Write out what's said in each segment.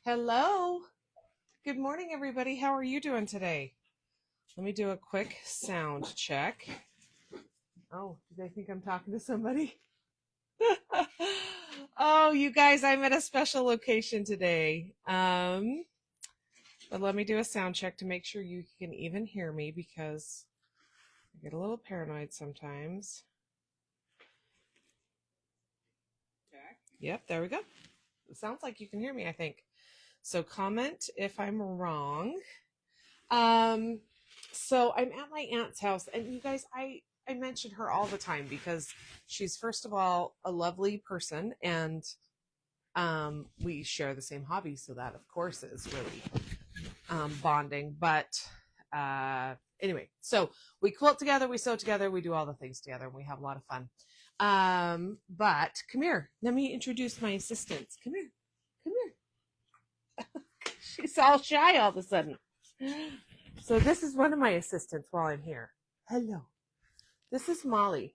Hello. Good morning, everybody. How are you doing today? Let me do a quick sound check. Oh, do they think I'm talking to somebody? Oh, you guys, I'm at a special location today. But let me do a sound check to make sure you can even hear me because I get a little paranoid sometimes. Check. Yep, there we go. It sounds like you can hear me, I think. So comment if I'm wrong. Um, so I'm at my aunt's house, and you guys, I mention her all the time because she's first of all a lovely person, and we share the same hobby, so that of course is really bonding. But anyway, so we quilt together, we sew together, we do all the things together, and we have a lot of fun. But come here, let me introduce my assistants. Come here, come here. She's all shy all of a sudden. So this is one of my assistants while I'm here. Hello. This is Molly.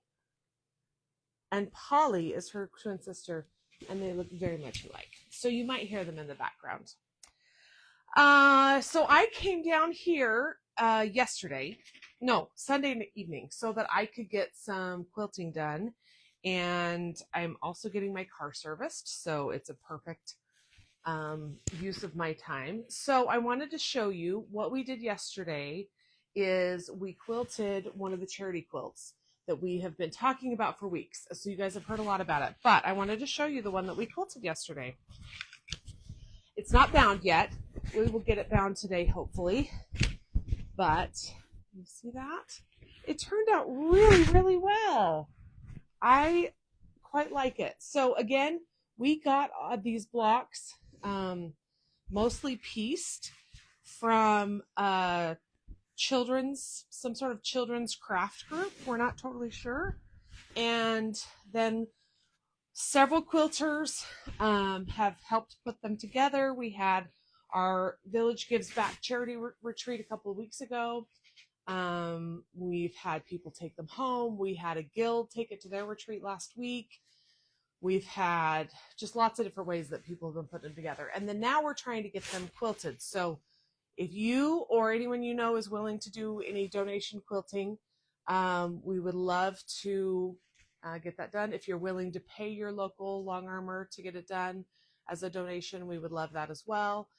And Polly is her twin sister, and they look very much alike. So you might hear them in the background. So I came down here Sunday evening, so that I could get some quilting done. And I'm also getting my car serviced, so it's a perfect use of my time. So I wanted to show you what we did yesterday is we quilted one of the charity quilts that we have been talking about for weeks. So you guys have heard a lot about it, but I wanted to show you the one that we quilted yesterday. It's not bound yet. We will get it bound today, hopefully. But you see that? It turned out really, really well. I quite like it. So again, we got these blocks mostly pieced from some sort of children's craft group. We're not totally sure. And then several quilters have helped put them together. We had our Village Gives Back charity retreat a couple of weeks ago. We've had people take them home. We had a guild take it to their retreat last week. We've had just lots of different ways that people have been putting them together. And then now we're trying to get them quilted. So if you or anyone you know is willing to do any donation quilting, we would love to get that done. If you're willing to pay your local long armor to get it done as a donation, we would love that as well.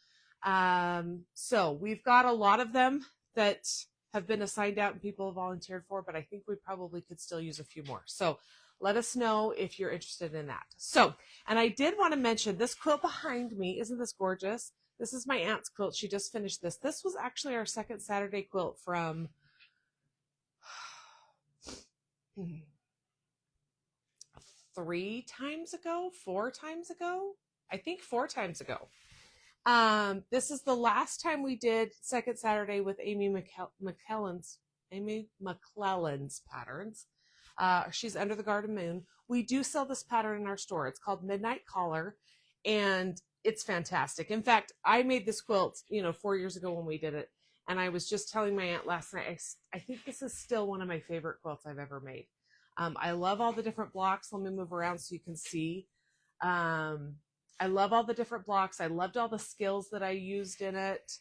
So we've got a lot of them that have been assigned out and people have volunteered for, but I think we probably could still use a few more. So let us know if you're interested in that. So, and I did want to mention this quilt behind me. Isn't this gorgeous? This is my aunt's quilt. She just finished this. This was actually our second Saturday quilt from 4 times ago. I think 4 times ago. This is the last time we did second Saturday with Amy McClellan's patterns. She's Under the Garden Moon. We do sell this pattern in our store. It's called Midnight Collar, and it's fantastic. In fact, I made this quilt, 4 years ago when we did it, and I was just telling my aunt last night, I think this is still one of my favorite quilts I've ever made. I love all the different blocks. Let me move around so you can see. I love all the different blocks. I loved all the skills that I used in it.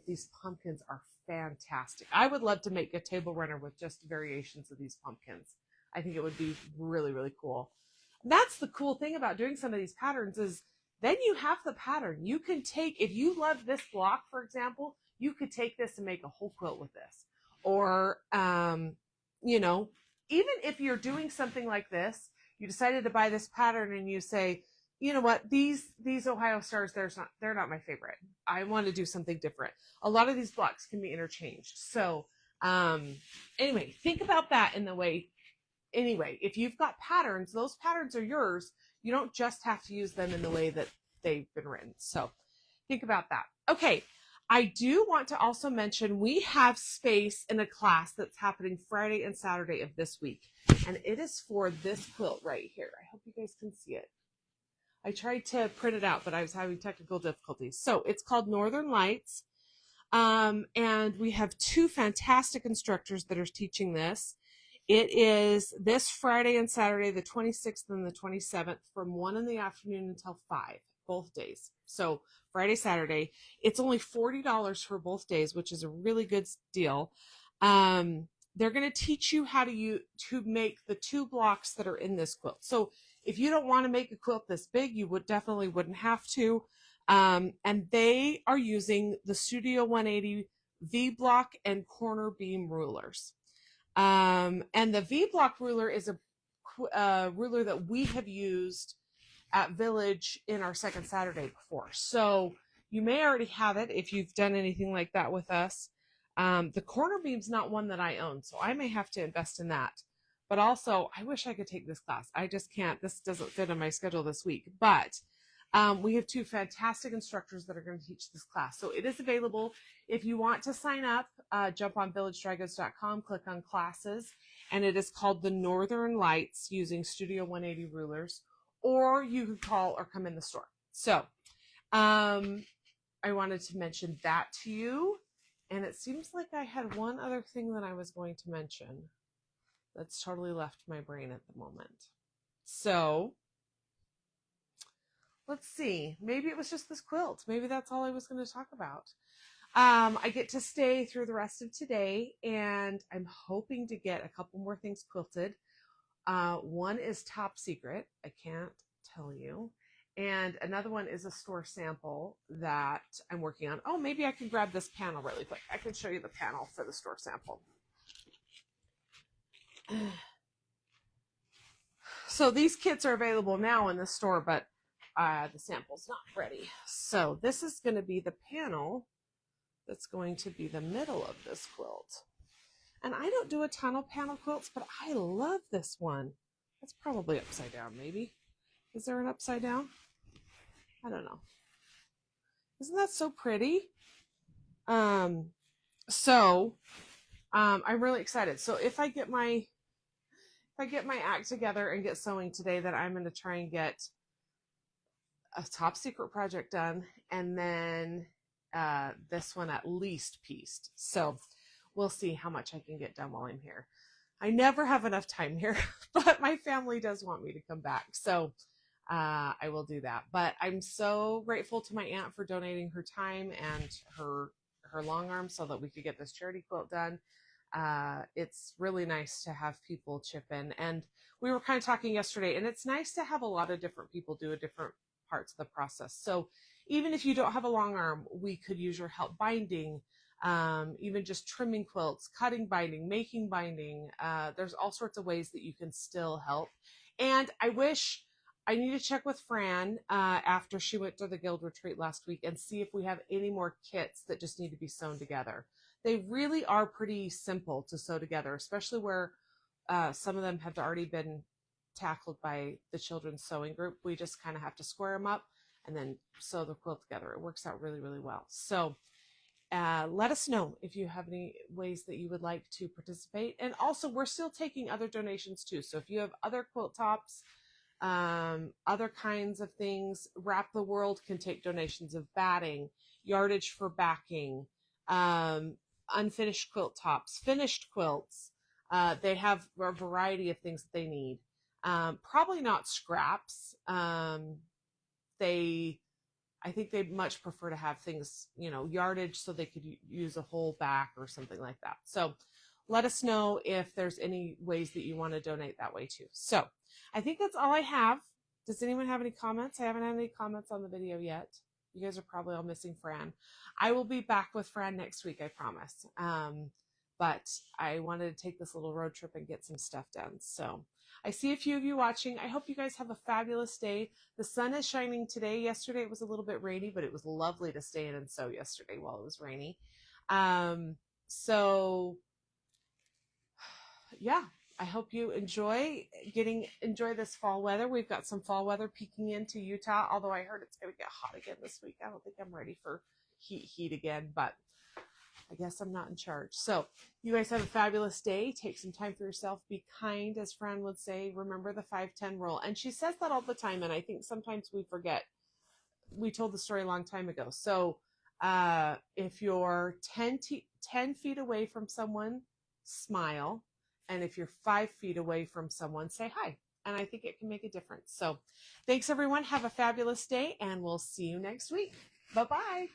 These pumpkins are fantastic. I would love to make a table runner with just variations of these pumpkins. I think it would be really, really cool. And that's the cool thing about doing some of these patterns is then you have the pattern. You can take, if you love this block, for example, you could take this and make a whole quilt with this. Or, even if you're doing something like this, you decided to buy this pattern and you say, you know what, these Ohio Stars, they're not my favorite. I want to do something different. A lot of these blocks can be interchanged. So anyway, think about that in the way, anyway, if you've got patterns, those patterns are yours. You don't just have to use them in the way that they've been written. So think about that. Okay, I do want to also mention we have space in a class that's happening Friday and Saturday of this week. And it is for this quilt right here. I hope you guys can see it. I tried to print it out, but I was having technical difficulties. So it's called Northern Lights. And we have 2 fantastic instructors that are teaching this. It is this Friday and Saturday, the 26th and the 27th, from 1 in the afternoon until 5, both days. So Friday, Saturday. It's only $40 for both days, which is a really good deal. They're going to teach you how to make the 2 blocks that are in this quilt. So if you don't want to make a quilt this big, you definitely wouldn't have to. And they are using the Studio 180 V block and corner beam rulers. And the V block ruler is a ruler that we have used at Village in our second Saturday before. So you may already have it if you've done anything like that with us. The corner beam's not one that I own, so I may have to invest in that. But also, I wish I could take this class. I just can't. This doesn't fit on my schedule this week. But we have 2 fantastic instructors that are going to teach this class. So it is available. If you want to sign up, jump on villagedrygoods.com, click on classes, and it is called the Northern Lights using Studio 180 rulers, or you could call or come in the store. So I wanted to mention that to you. And it seems like I had one other thing that I was going to mention that's totally left my brain at the moment. So let's see. Maybe it was just this quilt. Maybe that's all I was going to talk about. I get to stay through the rest of today, and I'm hoping to get a couple more things quilted. One is top secret. I can't tell you. And another one is a store sample that I'm working on. Oh, maybe I can grab this panel really quick. I can show you the panel for the store sample. So these kits are available now in the store, but the sample's not ready. So this is going to be the panel that's going to be the middle of this quilt. And I don't do a ton of panel quilts, but I love this one. It's probably upside down, maybe. Is there an upside down? I don't know. Isn't that so pretty? I'm really excited. So if I get my act together and get sewing today, then I'm going to try and get a top secret project done, and then this one at least pieced. So we'll see how much I can get done while I'm here. I never have enough time here, but my family does want me to come back. So I will do that. But I'm so grateful to my aunt for donating her time and her long arm so that we could get this charity quilt done. It's really nice to have people chip in. And we were kind of talking yesterday, and it's nice to have a lot of different people do a different parts of the process. So even if you don't have a long arm, we could use your help binding, even just trimming quilts, cutting binding, making binding. There's all sorts of ways that you can still help. And I need to check with Fran after she went to the guild retreat last week and see if we have any more kits that just need to be sewn together. They really are pretty simple to sew together, especially where some of them have already been tackled by the children's sewing group. We just kind of have to square them up and then sew the quilt together. It works out really, really well. So let us know if you have any ways that you would like to participate. And also, we're still taking other donations too. So if you have other quilt tops, other kinds of things, Wrap the World can take donations of batting, yardage for backing, unfinished quilt tops, finished quilts. They have a variety of things that they need. Probably not scraps. I think they'd much prefer to have things, yardage so they could use a whole back or something like that. So let us know if there's any ways that you want to donate that way too. So I think that's all I have. Does anyone have any comments? I haven't had any comments on the video yet. You guys are probably all missing Fran. I will be back with Fran next week, I promise. But I wanted to take this little road trip and get some stuff done. So I see a few of you watching. I hope you guys have a fabulous day. The sun is shining today. Yesterday it was a little bit rainy, but it was lovely to stay in and sew yesterday while it was rainy. Yeah, I hope you enjoy this fall weather. We've got some fall weather peeking into Utah, although I heard it's going to get hot again this week. I don't think I'm ready for heat again, but I guess I'm not in charge. So you guys have a fabulous day. Take some time for yourself. Be kind, as Fran would say. Remember the 5-10 rule. And she says that all the time, and I think sometimes we forget. We told the story a long time ago. So if you're 10 feet away from someone, smile. And if you're 5 feet away from someone, say hi. And I think it can make a difference. So thanks everyone. Have a fabulous day and we'll see you next week. Bye-bye.